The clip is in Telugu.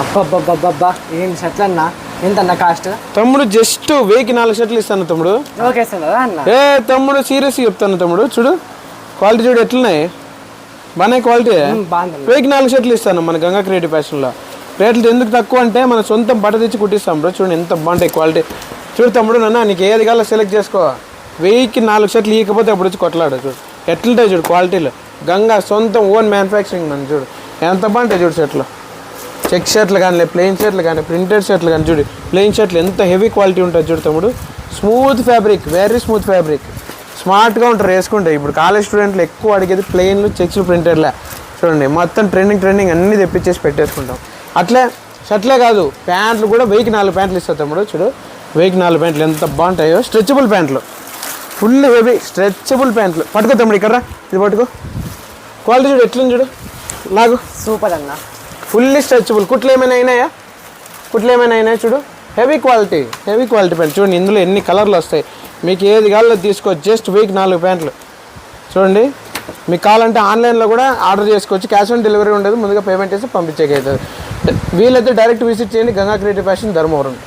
అబ్బబ్బబ్బబ్బా ఏం షర్ట్లు అన్న ఎంత అన్న కాస్ట్? తమ్ముడు జస్ట్ 1004 షర్ట్లు ఇస్తాను తమ్ముడు. ఓకే సార్ అన్న. తమ్ముడు సీరియస్గా చెప్తాను తమ్ముడు, చూడు క్వాలిటీ చూడు ఎట్లున్నాయి, బాగానే క్వాలిటీ. 1004 షర్ట్లు ఇస్తాను మన గంగా క్రియేటివ్ ఫ్యాషన్లో. రేట్లు ఎందుకు తక్కువ అంటే మన సొంతం బట్ట తెచ్చి కుట్టిస్తాం బ్రో. చూడండి ఎంత బాగుంటాయి క్వాలిటీ. చూడు తమ్ముడు నాన్న నీకు ఏది కావాలో సెలెక్ట్ చేసుకో. 1004 షర్ట్లు ఇకపోతే అప్పుడు వచ్చి కొట్టలాడు. చూడు ఎట్లుంటాయి చూడు క్వాలిటీలు. గంగా సొంతం ఓన్ మ్యానుఫ్యాక్చరింగ్ మన. చూడు ఎంత బాగుంటాయి చూడు షర్ట్లు. చెక్ షర్ట్లు కానీ, ప్లెయిన్ షర్ట్లు కానీ, ప్రింటెడ్ షర్ట్లు కానీ. చూడు ప్లెయిన్ షర్ట్లు ఎంత హెవీ క్వాలిటీ ఉంటుంది చూడు తమ్ముడు. Smooth fabric, very smooth fabric. స్మార్ట్గా ఉంటారు వేసుకుంటే. ఇప్పుడు కాలేజ్ స్టూడెంట్లు ఎక్కువ అడిగేది ప్లెయిన్లు, చెక్స్, ప్రింటెడ్లే. చూడండి మొత్తం ట్రెండింగ్ అన్నీ తెప్పించేసి పెట్టేసుకుంటాం. అట్లే షర్ట్లే కాదు, ప్యాంట్లు కూడా 1004 ప్యాంట్లు ఇస్తాం తమ్ముడు. చూడు 1004 ప్యాంట్లు ఎంత బాగుంటాయో. స్ట్రెచబుల్ ప్యాంట్లు, ఫుల్ హెవీ స్ట్రెచబుల్ ప్యాంట్లు. పట్టుకో తమ్ముడు, ఇక్కడ ఇది పట్టుకో. క్వాలిటీ చూడు ఎట్లుంది చూడు. లాగు. సూపర్ అన్న. Fully stretchable. కుట్లు ఏమైనా అయినాయా? చూడు హెవీ క్వాలిటీ ప్యాంట్. చూడండి ఇందులో ఎన్ని కలర్లు వస్తాయి. మీకు ఏది కావాలో తీసుకో. జస్ట్ 1004 ప్యాంట్లు. చూడండి మీకు కావాలంటే ఆన్లైన్లో కూడా ఆర్డర్ చేసుకోవచ్చు. క్యాష్ ఆన్ డెలివరీ ఉండదు, ముందుగా పేమెంట్ చేసి పంపించేకి అవుతుంది. వీలైతే డైరెక్ట్ విజిట్ చేయండి గంగా క్రియేటివ్ ఫ్యాషన్ ధర్మవరం.